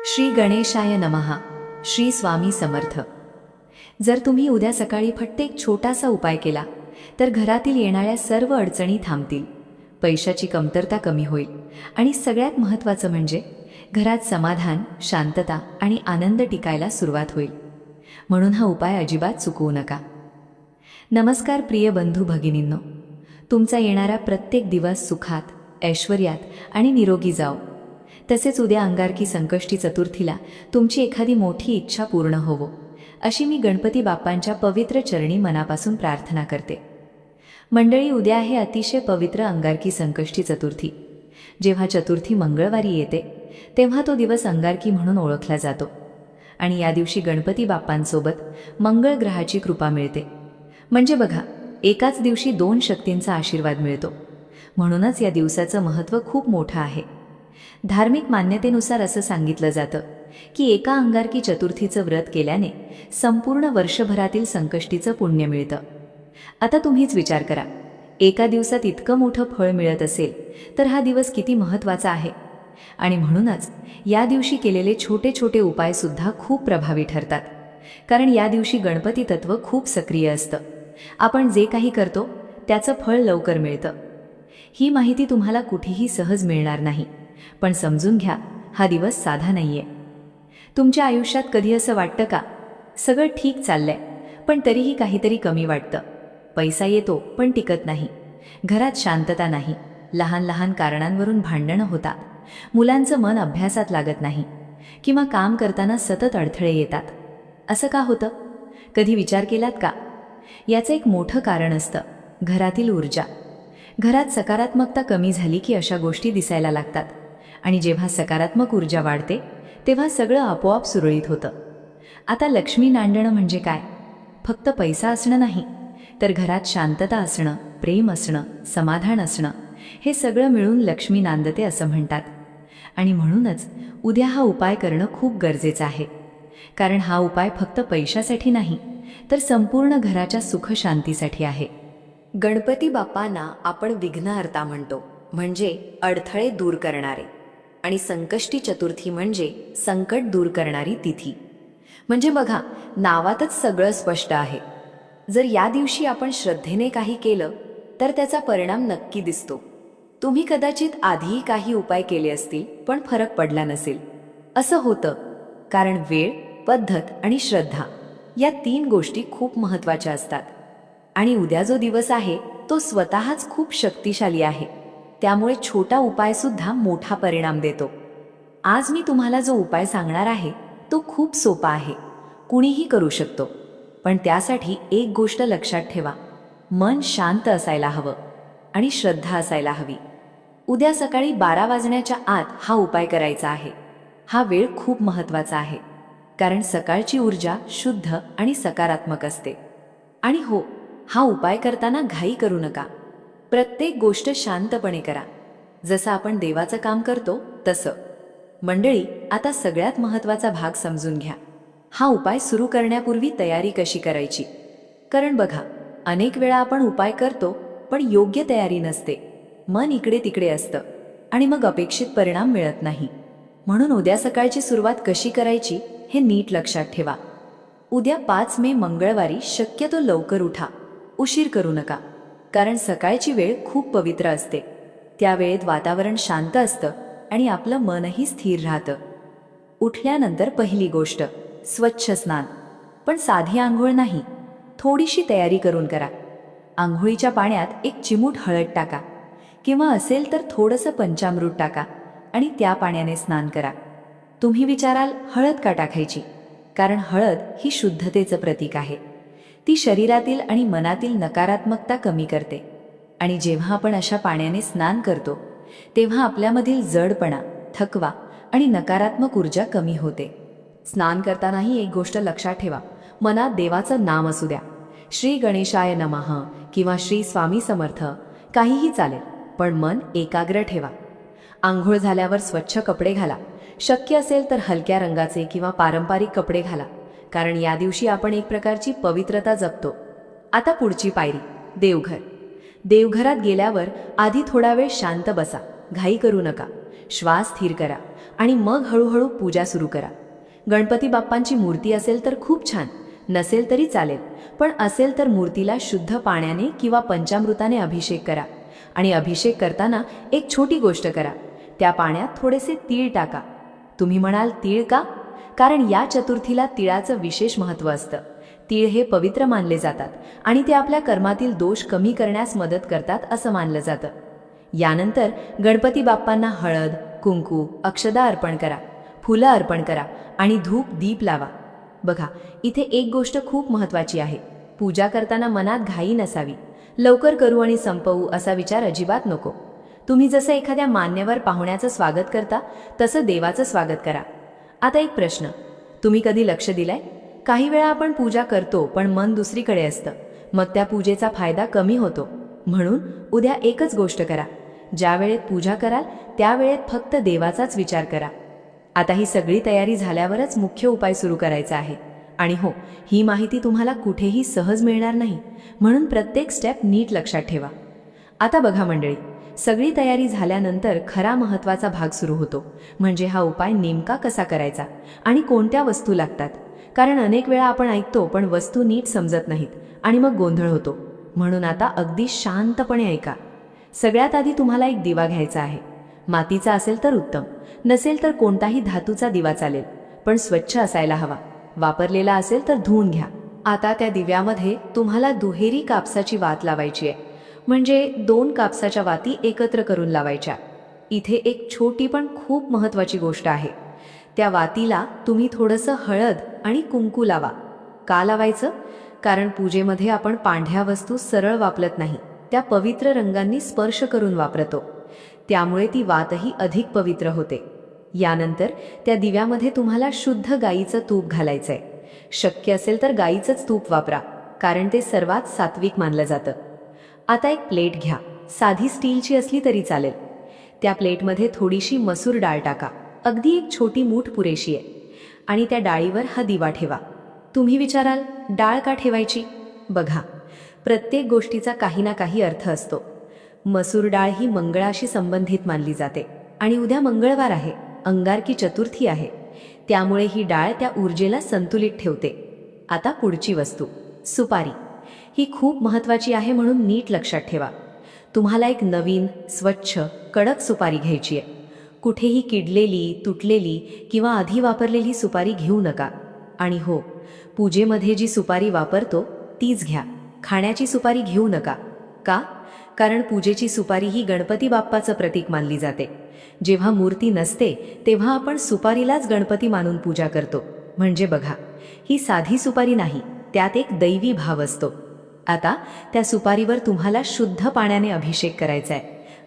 श्री गणेशाय नमः. श्री स्वामी समर्थ. जर तुम्ही उद्या सकाळी फक्त एक छोटासा उपाय केला तर घरातील येणाऱ्या सर्व अडचणी थांबतील, पैशाची कमतरता कमी होईल आणि सगळ्यात महत्त्वाचं म्हणजे घरात समाधान, शांतता आणि आनंद टिकायला सुरुवात होईल. म्हणून हा उपाय अजिबात चुकवू नका. नमस्कार प्रिय बंधू भगिनींनो, तुमचा येणारा प्रत्येक दिवस सुखात, ऐश्वर्यात आणि निरोगी जाओ. तसेच उद्या अंगारकी संकष्टी चतुर्थीला तुमची एखादी मोठी इच्छा पूर्ण होवो अशी मी गणपती बाप्पांच्या पवित्र चरणी मनापासून प्रार्थना करते. मंडळी, उद्या आहे अतिशय पवित्र अंगारकी संकष्टी चतुर्थी. जेव्हा चतुर्थी मंगळवारी येते तेव्हा तो दिवस अंगारकी म्हणून ओळखला जातो आणि या दिवशी गणपती बाप्पांसोबत मंगळ ग्रहाची कृपा मिळते. म्हणजे बघा, एकाच दिवशी दोन शक्तींचा आशीर्वाद मिळतो. म्हणूनच या दिवसाचं महत्त्व खूप मोठं आहे. धार्मिक मान्यतेनुसार असं सांगितलं जातं की एका अंगारकी चतुर्थीचं व्रत केल्याने संपूर्ण वर्षभरातील संकष्टीचं पुण्य मिळतं. आता तुम्हीच विचार करा, एका दिवसात इतकं मोठं फळ मिळत असेल तर हा दिवस किती महत्त्वाचा आहे. आणि म्हणूनच या दिवशी केलेले छोटे छोटे उपायसुद्धा खूप प्रभावी ठरतात. कारण या दिवशी गणपती तत्व खूप सक्रिय असतं. आपण जे काही करतो त्याचं फळ लवकर मिळतं. ही माहिती तुम्हाला कुठेही सहज मिळणार नाही, पण समजून घ्या, हा दिवस साधा नाहीये. तुमच्या आयुष्यात कधी असं वाटतं का, सगळं ठीक चाललंय पण तरीही काहीतरी कमी वाटतं? पैसा येतो पण टिकत नाही, घरात शांतता नाही, लहान लहान कारणांवरून भांडणं होतात, मुलांचं मन अभ्यासात लागत नाही किंवा काम करताना सतत अडथळे येतात. असं का होतं? कधी विचार केलात का? याचं एक मोठं कारण असतं घरातील ऊर्जा. घरात सकारात्मकता कमी झाली की अशा गोष्टी दिसायला लागतात आणि जेव्हा सकारात्मक ऊर्जा वाढते तेव्हा सगळं आपोआप सुरळीत होतं. आता लक्ष्मी नांदणं म्हणजे काय? फक्त पैसा असणं नाही, तर घरात शांतता असणं, प्रेम असणं, समाधान असणं, हे सगळं मिळून लक्ष्मी नांदते असं म्हणतात. आणि म्हणूनच उद्या हा उपाय करणं खूप गरजेचं आहे. कारण हा उपाय फक्त पैशासाठी नाही, तर संपूर्ण घराच्या सुख शांतीसाठी आहे. गणपती बाप्पांना आपण विघ्नहर्ता म्हणतो, म्हणजे अडथळे दूर करणारे. आणि संकष्टी चतुर्थी म्हणजे संकट दूर करणारी तिथी. म्हणजे बघा, नावातच सगळं स्पष्ट आहे. जर या दिवशी आपण श्रद्धेने काही केलं तर त्याचा परिणाम नक्की दिसतो. तुम्ही कदाचित आधीही काही उपाय केले असतील पण फरक पडला नसेल. असं होतं कारण वेळ, पद्धत आणि श्रद्धा या तीन गोष्टी खूप महत्त्वाच्या असतात. आणि उद्या जो दिवस आहे तो स्वतःच खूप शक्तिशाली आहे. त्यामुळे छोटा उपाय सुद्धा मोठा परिणाम देतो. आज मी तुम्हाला जो उपाय सांगणार आहे तो खूप सोपा आहे, कुणीही करू शकतो. पण त्यासाठी एक गोष्ट लक्षात ठेवा, मन शांत असायला हवं आणि श्रद्धा असायला हवी. उद्या सकाळी 12 वाजण्याच्या आत हा उपाय करायचा आहे. हा वेळ खूप महत्त्वाचा आहे कारण सकाळची ऊर्जा शुद्ध आणि सकारात्मक असते. आणि हो, हा उपाय करताना घाई करू नका. प्रत्येक गोष्ट शांतपणे करा, जसं आपण देवाचं काम करतो तसं. मंडळी, आता सगळ्यात महत्त्वाचा भाग समजून घ्या. हा उपाय सुरू करण्यापूर्वी तयारी कशी करायची. कारण बघा, अनेक वेळा आपण उपाय करतो पण योग्य तयारी नसते, मन इकडे तिकडे असतं आणि मग अपेक्षित परिणाम मिळत नाही. म्हणून उद्या सकाळची सुरुवात कशी करायची हे नीट लक्षात ठेवा. उद्या 5 मे मंगळवारी शक्यतो लवकर उठा, उशीर करू नका. कारण सकाळची वेळ खूप पवित्र असते. त्या वेळेत वातावरण शांत असतं आणि आपलं मनही स्थिर राहतं. उठल्यानंतर पहिली गोष्ट, स्वच्छ स्नान. पण साधी आंघोळ नाही, थोडीशी तयारी करून करा. आंघोळीच्या पाण्यात एक चिमूट हळद टाका किंवा असेल तर थोडंसं पंचामृत टाका आणि त्या पाण्याने स्नान करा. तुम्ही विचाराल, हळद का टाकायची? कारण हळद ही शुद्धतेचं प्रतीक आहे. ती शरीरातील आणि मनातील नकारात्मकता कमी करते. आणि जेव्हा आपण अशा पाण्याने स्नान करतो तेव्हा आपल्यामधील जडपणा, थकवा आणि नकारात्मक ऊर्जा कमी होते. स्नान करतानाही एक गोष्ट लक्षात ठेवा, मनात देवाचं नाम असू द्या. श्री गणेशाय नमः किंवा श्री स्वामी समर्थ, काहीही चालेल, पण मन एकाग्र ठेवा. आंघोळ झाल्यावर स्वच्छ कपडे घाला. शक्य असेल तर हलक्या रंगाचे किंवा पारंपरिक कपडे घाला, कारण या दिवशी आपण एक प्रकारची पवित्रता जपतो. आता पुढची पायरी, देवघर. देवघरात गेल्यावर आधी थोडा वेळ शांत बसा, घाई करू नका. श्वास स्थिर करा आणि मग हळूहळू पूजा सुरू करा. गणपती बाप्पांची मूर्ती असेल तर खूप छान, नसेल तरी चालेल, पण असेल तर मूर्तीला शुद्ध पाण्याने किंवा पंचामृताने अभिषेक करा. आणि अभिषेक करताना एक छोटी गोष्ट करा, त्या पाण्यात थोडेसे तीळ टाका. तुम्ही म्हणाल तीळ का? कारण या चतुर्थीला तिळाचं विशेष महत्त्व असतं. तीळ हे पवित्र मानले जातात आणि ते आपल्या कर्मातील दोष कमी करण्यास मदत करतात असं मानलं जातं. यानंतर गणपती बाप्पांना हळद, कुंकू, अक्षदा अर्पण करा, फुलं अर्पण करा आणि धूप दीप लावा. बघा, इथे एक गोष्ट खूप महत्त्वाची आहे. पूजा करताना मनात घाई नसावी. लवकर करू आणि संपवू असा विचार अजिबात नको. तुम्ही जसं एखाद्या मान्यवर पाहुण्याचं स्वागत करता तसं देवाचं स्वागत करा. आता एक प्रश्न, तुम्ही कधी लक्ष दिलंय? काही वेळा आपण पूजा करतो पण मन दुसरीकडे असतं, मग त्या पूजेचा फायदा कमी होतो. म्हणून उद्या एकच गोष्ट करा, ज्या वेळेत पूजा कराल त्या वेळेत फक्त देवाचाच विचार करा. आता ही सगळी तयारी झाल्यावरच मुख्य उपाय सुरू करायचा आहे. आणि हो, ही माहिती तुम्हाला कुठेही सहज मिळणार नाही, म्हणून प्रत्येक स्टेप नीट लक्षात ठेवा. आता बघा मंडळी, सगळी तयारी झाल्यानंतर खरा महत्त्वाचा भाग सुरू होतो, म्हणजे हा उपाय नेमका कसा करायचा आणि कोणत्या वस्तू लागतात. कारण अनेक वेळा आपण ऐकतो पण वस्तू नीट समजत नाहीत आणि मग गोंधळ होतो. म्हणून आता अगदी शांतपणे ऐका. सगळ्यात आधी तुम्हाला एक दिवा घ्यायचा आहे. मातीचा असेल तर उत्तम, नसेल तर कोणताही धातूचा दिवा चालेल, पण स्वच्छ असायला हवा. वापरलेला असेल तर धुवून घ्या. आता त्या दिव्यामध्ये तुम्हाला दुहेरी कापसाची वात लावायची आहे, म्हणजे 2 कापसाच्या वाती एकत्र करून लावायच्या. इथे एक छोटी पण खूप महत्त्वाची गोष्ट आहे. त्या वातीला तुम्ही थोडंसं हळद आणि कुंकू लावा. का लावायचं? कारण पूजेमध्ये आपण पांढऱ्या वस्तू सरळ वापरत नाही, त्या पवित्र रंगांनी स्पर्श करून वापरतो. त्यामुळे ती वातही अधिक पवित्र होते. यानंतर त्या दिव्यामध्ये तुम्हाला शुद्ध गाईचं तूप घालायचंय. शक्य असेल तर गाईचंच तूप वापरा, कारण ते सर्वात सात्विक मानलं जातं. आता एक प्लेट घ्या, साधी स्टीलची असली तरी चालेल. त्या प्लेटमध्ये थोडीशी मसूर डाळ टाका, अगदी एक छोटी मूठ पुरेशी आहे. आणि त्या डाळीवर हा दिवा ठेवा. तुम्ही विचाराल, डाळ का ठेवायची? बघा, प्रत्येक गोष्टीचा काही ना काही अर्थ असतो. मसूर डाळ ही मंगळाशी संबंधित मानली जाते आणि उद्या मंगळवार आहे, अंगारकी चतुर्थी आहे. त्यामुळे ही डाळ त्या ऊर्जेला संतुलित ठेवते. आता पुढची वस्तू, सुपारी. ही खूप महत्त्वाची आहे, म्हणून नीट लक्षात ठेवा. तुम्हाला एक नवीन, स्वच्छ, कडक सुपारी घ्यायची आहे. कुठेही किडलेली, तुटलेली किंवा आधी वापरलेली सुपारी घेऊ नका. आणि हो, पूजेमध्ये जी सुपारी वापरतो तीच घ्या. खाण्याची सुपारी घेऊ नका. का? कारण पूजेची सुपारी ही गणपती बाप्पाचं प्रतीक मानली जाते. जेव्हा मूर्ती नसते तेव्हा आपण सुपारीलाच गणपती मानून पूजा करतो. म्हणजे बघा, ही साधी सुपारी नाही, त्यात एक दैवी भाव असतो. आता त्या सुपारीवर तुम्हाला शुद्ध पाण्याने अभिषेक करायचा आहे,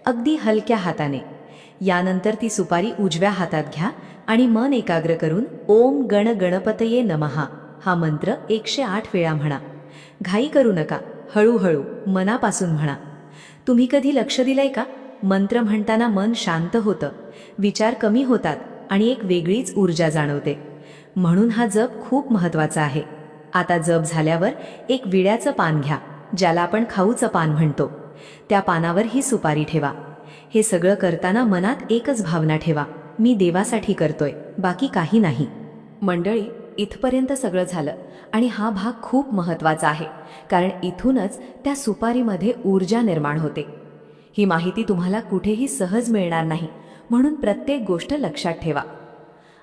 अगदी हलक्या हाताने. यानंतर ती सुपारी उजव्या हातात घ्या आणि मन एकाग्र करून ओम गण गणपतये नमः हा मंत्र 108 वेळा म्हणा. घाई करू नका, हळूहळू मनापासून म्हणा. तुम्ही कधी लक्ष दिलंय का? मंत्र म्हणताना मन शांत होतं, विचार कमी होतात आणि एक वेगळीच ऊर्जा जाणवते. म्हणून हा जप खूप महत्त्वाचा आहे. आता जप झाल्यावर एक विड्याचं पान घ्या, ज्याला आपण खाऊचं पान म्हणतो. त्या पानावर ही सुपारी ठेवा. हे सगळं करताना मनात एकच भावना ठेवा, मी देवासाठी करतोय, बाकी काही नाही. मंडळी, इथपर्यंत सगळं झालं आणि हा भाग खूप महत्त्वाचा आहे, कारण इथूनच त्या सुपारीमध्ये ऊर्जा निर्माण होते. ही माहिती तुम्हाला कुठेही सहज मिळणार नाही, म्हणून प्रत्येक गोष्ट लक्षात ठेवा.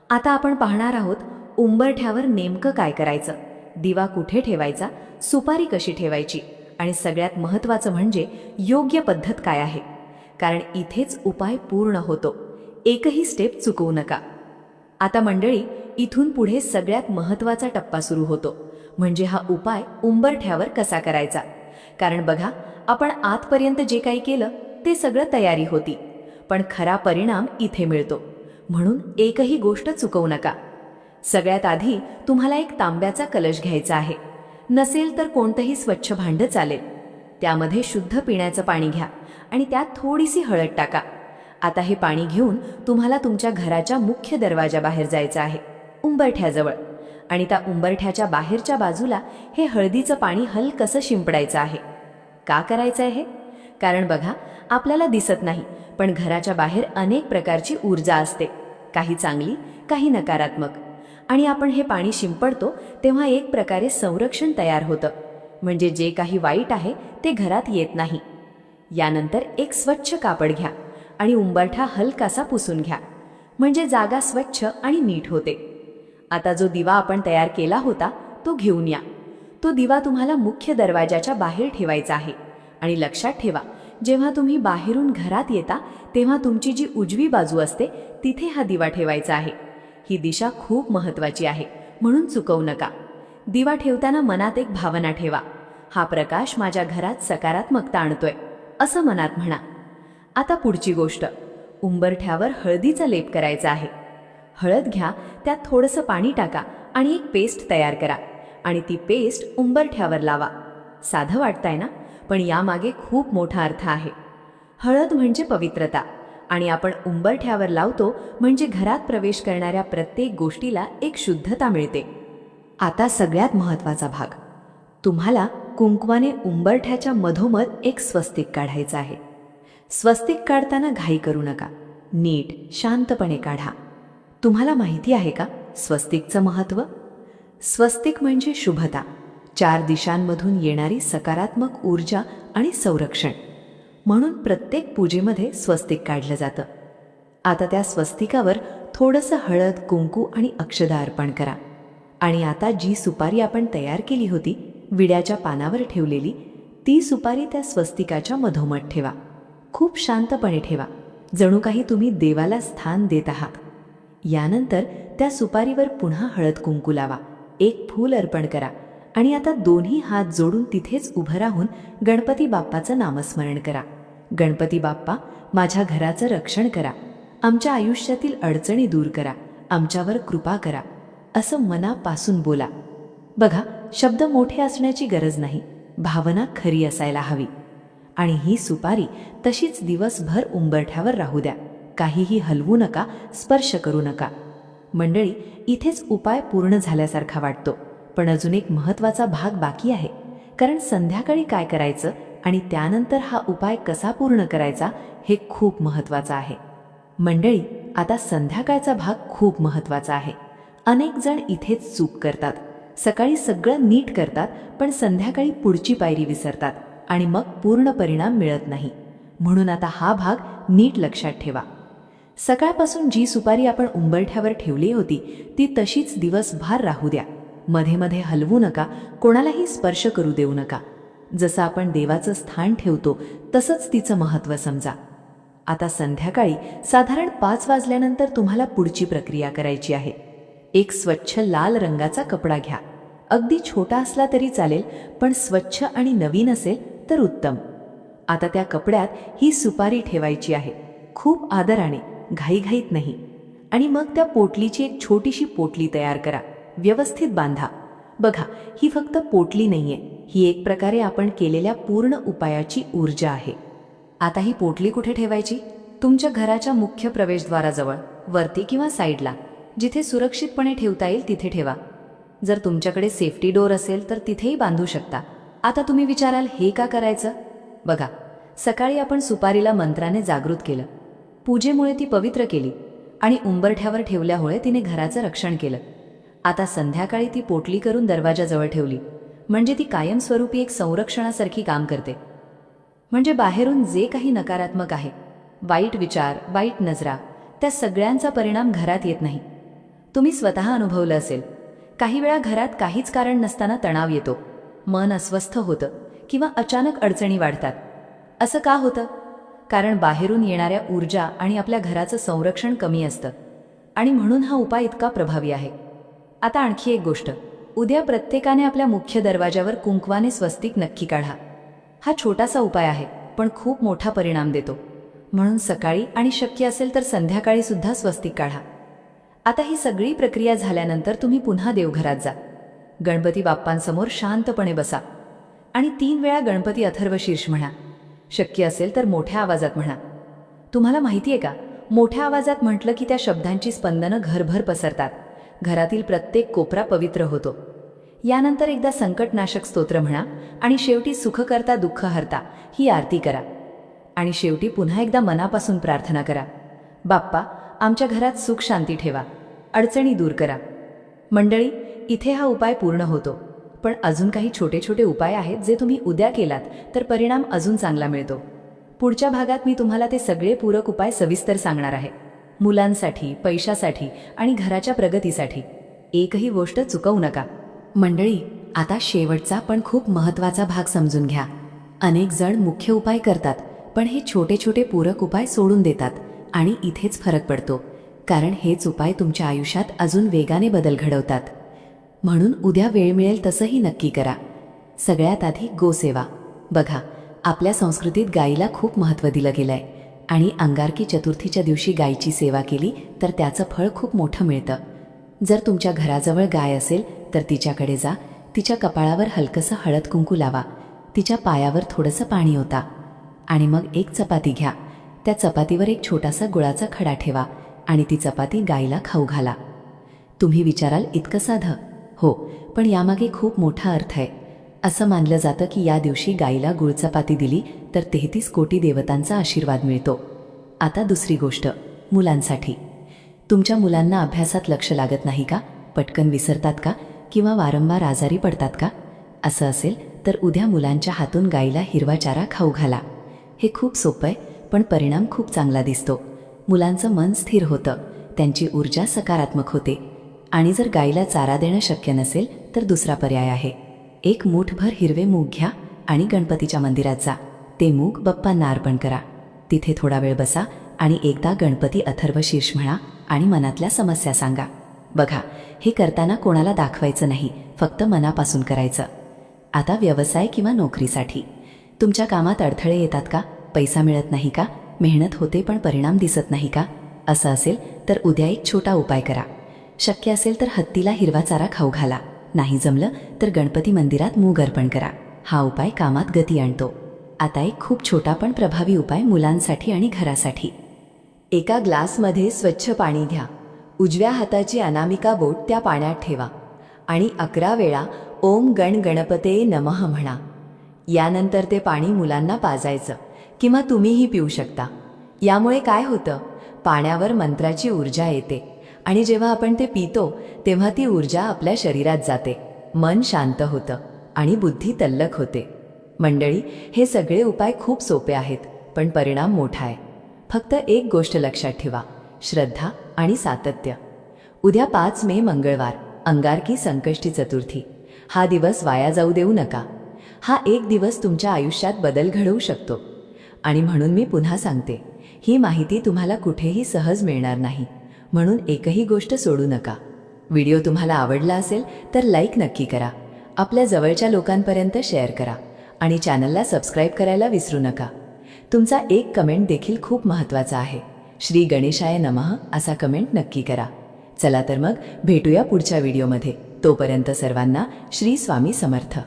आता आपण पाहणार आहोत उंबरठ्यावर नेमकं काय करायचं, दिवा कुठे ठेवायचा, सुपारी कशी ठेवायची आणि सगळ्यात महत्त्वाचं म्हणजे योग्य पद्धत काय आहे. कारण इथेच उपाय पूर्ण होतो. एकही स्टेप चुकवू नका. आता मंडळी, इथून पुढे सगळ्यात महत्त्वाचा टप्पा सुरू होतो, म्हणजे हा उपाय उंबरठ्यावर कसा करायचा. कारण बघा, आपण आतपर्यंत जे काही केलं ते सगळं तयारी होती, पण खरा परिणाम इथे मिळतो. म्हणून एकही गोष्ट चुकवू नका. सगळ्यात आधी तुम्हाला एक तांब्याचा कलश घ्यायचा आहे. नसेल तर कोणतंही स्वच्छ भांडं चालेल. त्यामध्ये शुद्ध पिण्याचं पाणी घ्या आणि त्यात थोडीशी हळद टाका. आता हे पाणी घेऊन तुम्हाला तुमच्या घराच्या मुख्य दरवाजाबाहेर जायचं आहे, उंबरठ्याजवळ. आणि त्या उंबरठ्याच्या बाहेरच्या बाजूला हे हळदीचं पाणी हलकसं शिंपडायचं आहे. का करायचं आहे? कारण बघा, आपल्याला दिसत नाही, पण घराच्या बाहेर अनेक प्रकारची ऊर्जा असते. काही चांगली, काही नकारात्मक. आणि आपण हे पाणी शिंपडतो तेव्हा एक प्रकारे संरक्षण तयार होतं, म्हणजे जे काही वाईट आहे ते घरात येत नाही. यानंतर एक स्वच्छ कापड घ्या आणि उंबरठा हलकासा पुसून घ्या, म्हणजे जागा स्वच्छ आणि नीट होते. आता जो दिवा आपण तयार केला होता तो घेऊन या. तो दिवा तुम्हाला मुख्य दरवाजाच्या बाहेर ठेवायचा आहे. आणि लक्षात ठेवा, जेव्हा तुम्ही बाहेरून घरात येता तेव्हा तुमची जी उजवी बाजू असते तिथे हा दिवा ठेवायचा आहे. ही दिशा खूप महत्त्वाची आहे, म्हणून चुकवू नका. दिवा ठेवताना मनात एक भावना ठेवा, हा प्रकाश माझ्या घरात सकारात्मकता आणतोय, असं मनात म्हणा. आता पुढची गोष्ट, उंबरठ्यावर हळदीचा लेप करायचा आहे. हळद घ्या, त्यात थोडंसं पाणी टाका आणि एक पेस्ट तयार करा आणि ती पेस्ट उंबरठ्यावर लावा. साधं वाटतंय ना, पण यामागे खूप मोठा अर्थ आहे. हळद म्हणजे पवित्रता आणि आपण उंबरठ्यावर लावतो म्हणजे घरात प्रवेश करणाऱ्या प्रत्येक गोष्टीला एक शुद्धता मिळते. आता सगळ्यात महत्त्वाचा भाग, तुम्हाला कुंकवाने उंबरठ्याच्या मधोमध एक स्वस्तिक काढायचं आहे. स्वस्तिक काढताना घाई करू नका, नीट शांतपणे काढा. तुम्हाला माहिती आहे का स्वस्तिकचं महत्त्व? स्वस्तिक म्हणजे शुभता, 4 दिशांमधून येणारी सकारात्मक ऊर्जा आणि संरक्षण. म्हणून प्रत्येक पूजेमध्ये स्वस्तिक काढलं जातं. आता त्या स्वस्तिकावर थोडंसं हळद, कुंकू आणि अक्षदा अर्पण करा. आणि आता जी सुपारी आपण तयार केली होती, विड्याच्या पानावर ठेवलेली, ती सुपारी त्या स्वस्तिकाच्या मधोमध ठेवा. खूप शांतपणे ठेवा, जणू काही तुम्ही देवाला स्थान देत आहात. यानंतर त्या सुपारीवर पुन्हा हळद कुंकू लावा, एक फूल अर्पण करा आणि आता दोन्ही हात जोडून तिथेच उभं राहून गणपती बाप्पाचं नामस्मरण करा. गणपती बाप्पा, माझ्या घराचं रक्षण करा, आमच्या आयुष्यातील अडचणी दूर करा, आमच्यावर कृपा करा, असं मनापासून बोला. बघा, शब्द मोठे असण्याची गरज नाही, भावना खरी असायला हवी. आणि ही सुपारी तशीच दिवसभर उंबरठ्यावर राहू द्या. काहीही हलवू नका, स्पर्श करू नका. मंडळी, इथेच उपाय पूर्ण झाल्यासारखा वाटतो, पण अजून एक महत्त्वाचा भाग बाकी आहे. कारण संध्याकाळी काय करायचं आणि त्यानंतर हा उपाय कसा पूर्ण करायचा हे खूप महत्त्वाचं आहे. मंडळी, आता संध्याकाळचा भाग खूप महत्त्वाचा आहे. अनेक जण इथेच चूक करतात. सकाळी सगळं नीट करतात, पण संध्याकाळी पुढची पायरी विसरतात आणि मग पूर्ण परिणाम मिळत नाही. म्हणून आता हा भाग नीट लक्षात ठेवा. सकाळपासून जी सुपारी आपण उंबरठ्यावर ठेवली होती ती तशीच दिवसभर राहू द्या. मध्ये मध्ये हलवू नका, कोणालाही स्पर्श करू देऊ नका. जसं आपण देवाचं स्थान ठेवतो तसंच तिचं महत्त्व समजा. आता संध्याकाळी साधारण 5 वाजल्यानंतर तुम्हाला पुढची प्रक्रिया करायची आहे. एक स्वच्छ लाल रंगाचा कपडा घ्या. अगदी छोटा असला तरी चालेल, पण स्वच्छ आणि नवीन असेल तर उत्तम. आता त्या कपड्यात ही सुपारी ठेवायची आहे, खूप आदराने, घाईघाईत नाही. आणि मग त्या पोटलीची एक छोटीशी पोटली तयार करा, व्यवस्थित बांधा. बघा, ही फक्त पोटली नाहीये, ही एक प्रकारे आपण केलेल्या पूर्ण उपायाची ऊर्जा आहे. आता ही पोटली कुठे ठेवायची? तुमच्या घराच्या मुख्य प्रवेशद्वाराजवळ, वरती किंवा साईडला, जिथे सुरक्षितपणे ठेवता येईल तिथे ठेवा. जर तुमच्याकडे सेफ्टी डोर असेल तर तिथेही बांधू शकता. आता तुम्ही विचाराल, हे का करायचं? बघा, सकाळी आपण सुपारीला मंत्राने जागृत केलं, पूजेमुळे ती पवित्र केली आणि उंबरठ्यावर ठेवल्यामुळे तिने घराचं रक्षण केलं. आता संध्याकाळी ती पोटली करून दरवाजाजवळ ठेवली, म्हणजे ती कायमस्वरूपी एक संरक्षणासारखी काम करते. म्हणजे बाहेरून जे काही नकारात्मक आहे, वाईट विचार, वाईट नजरा, त्या सगळ्यांचा परिणाम घरात येत नाही. तुम्ही स्वतः अनुभवलं असेल, काही वेळा घरात काहीच कारण नसताना तणाव येतो, मन अस्वस्थ होतं किंवा अचानक अडचणी वाढतात. असं का होतं? कारण बाहेरून येणाऱ्या ऊर्जा आणि आपल्या घराचं संरक्षण कमी असतं. आणि म्हणून हा उपाय इतका प्रभावी आहे. आता आणखी एक गोष्ट, उद्या प्रत्येकाने आपल्या मुख्य दरवाजावर कुंकवाने स्वस्तिक नक्की काढा. हा छोटासा उपाय आहे, पण खूप मोठा परिणाम देतो. म्हणून सकाळी आणि शक्य असेल तर संध्याकाळी सुद्धा स्वस्तिक काढा. आता ही सगळी प्रक्रिया झाल्यानंतर तुम्ही पुन्हा देवघरात जा. गणपती बाप्पांसमोर शांतपणे बसा आणि 3 वेळा गणपती अथर्वशीर्ष म्हणा. शक्य असेल तर मोठ्या आवाजात म्हणा. तुम्हाला माहिती आहे का, मोठ्या आवाजात म्हटलं की त्या शब्दांची स्पंदनं घरभर पसरतात, घरातील प्रत्येक कोपरा पवित्र होतो. यानंतर एकदा संकटनाशक स्तोत्र म्हणा आणि शेवटी सुख करता दुःख हरता ही आरती करा. आणि शेवटी पुन्हा एकदा मनापासून प्रार्थना करा, बाप्पा, आमच्या घरात सुख शांती ठेवा, अडचणी दूर करा. मंडळी, इथे हा उपाय पूर्ण होतो, पण अजून काही छोटे छोटे उपाय आहेत जे तुम्ही उद्या केलात तर परिणाम अजून चांगला मिळतो. पुढच्या भागात मी तुम्हाला ते सगळे पूरक उपाय सविस्तर सांगणार आहे. मुलांसाठी, पैशासाठी आणि घराच्या प्रगतीसाठी एकही गोष्ट चुकवू नका. मंडळी, आता शेवटचा पण खूप महत्त्वाचा भाग समजून घ्या. अनेक जण मुख्य उपाय करतात, पण हे छोटे छोटे पूरक उपाय सोडून देतात आणि इथेच फरक पडतो, कारण हेच उपाय तुमच्या आयुष्यात अजून वेगाने बदल घडवतात. म्हणून उद्या वेळ मिळेल तसंही नक्की करा. सगळ्यात आधी गोसेवा. बघा, आपल्या संस्कृतीत गायीला खूप महत्त्व दिलं गेलंय आणि अंगारकी चतुर्थीच्या दिवशी गायीची सेवा केली तर त्याचं फळ खूप मोठं मिळतं. जर तुमच्या घराजवळ गाय असेल तर तिच्याकडे जा, तिच्या कपाळावर हलकंसं हळद कुंकू लावा, तिच्या पायावर थोडंसं पाणी ओता आणि मग एक चपाती घ्या. त्या चपातीवर एक छोटासा गुळाचा खडा ठेवा आणि ती चपाती गायीला खाऊ घाला. तुम्ही विचाराल, इतकं साधं? हो, पण यामागे खूप मोठा अर्थ आहे. असं मानलं जातं की या दिवशी गायीला गुळ चपाती दिली तर 33 कोटी देवतांचा आशीर्वाद मिळतो. आता दुसरी गोष्ट, मुलांसाठी. तुमच्या मुलांना अभ्यासात लक्ष लागत नाही का? पटकन विसरतात का? किंवा वारंवार आजारी पडतात का? असं असेल तर उद्या मुलांच्या हातून गायीला हिरवा चारा खाऊ घाला. हे खूप सोपं आहे, पण परिणाम खूप चांगला दिसतो. मुलांचं मन स्थिर होतं, त्यांची ऊर्जा सकारात्मक होते. आणि जर गायीला चारा देणं शक्य नसेल तर दुसरा पर्याय आहे. एक मूठभर हिरवे मूग घ्या आणि गणपतीच्या मंदिरात जा. ते मूग बाप्पांना अर्पण करा. तिथे थोडा वेळ बसा आणि एकदा गणपती अथर्व शीर्ष म्हणा आणि मनातल्या समस्या सांगा. बघा, हे करताना कोणाला दाखवायचं नाही, फक्त मनापासून करायचं. आता व्यवसाय किंवा नोकरीसाठी. तुमच्या कामात अडथळे येतात का? पैसा मिळत नाही का? मेहनत होते पण परिणाम दिसत नाही का? असं असेल तर उद्या एक छोटा उपाय करा. शक्य असेल तर हत्तीला हिरवा चारा खाऊ घाला. नाही जमलं तर गणपती मंदिरात मूग अर्पण करा. हा उपाय कामात गती आणतो. आता एक खूप छोटा पण प्रभावी उपाय मुलांसाठी आणि घरासाठी. एका ग्लासमध्ये स्वच्छ पाणी घ्या. उजव्या हाताची अनामिका बोट त्या पाण्यात ठेवा आणि 11 वेळा ओम गण गणपते नमः म्हणा. यानंतर ते पाणी मुलांना पाजायचं किंवा तुम्हीही पिऊ शकता. यामुळे काय होतं, पाण्यावर मंत्राची ऊर्जा येते आणि जेव्हा आपण ते पितो तेव्हा ती ऊर्जा आपल्या शरीरात जाते, मन शांत होतं आणि बुद्धी तल्लख होते. मंडळी, हे सगळे उपाय खूप सोपे आहेत, पण परिणाम मोठा आहे. फक्त एक गोष्ट लक्षात ठेवा, श्रद्धा आणि सातत्य. उद्या 5 मे मंगळवार, अंगारकी संकष्टी चतुर्थी. हा दिवस वाया जाऊ देऊ नका. हा एक दिवस तुमच्या आयुष्यात बदल घडवू शकतो. आणि म्हणून मी पुन्हा सांगते, ही माहिती तुम्हाला कुठेही सहज मिळणार नाही, म्हणून एकही गोष्ट सोडू नका. व्हिडिओ तुम्हाला आवडला असेल तर लाईक नक्की करा, आपल्या जवळच्या लोकांपर्यंत शेअर करा आणि चॅनलला सबस्क्राईब करायला विसरू नका. तुमचा एक कमेंट देखील खूप महत्त्वाचा आहे. श्री गणेशाय नमः असा कमेंट नक्की करा. चला तर मग भेटूया पुढच्या व्हिडिओमध्ये. तोपर्यंत सर्वांना श्री स्वामी समर्थ.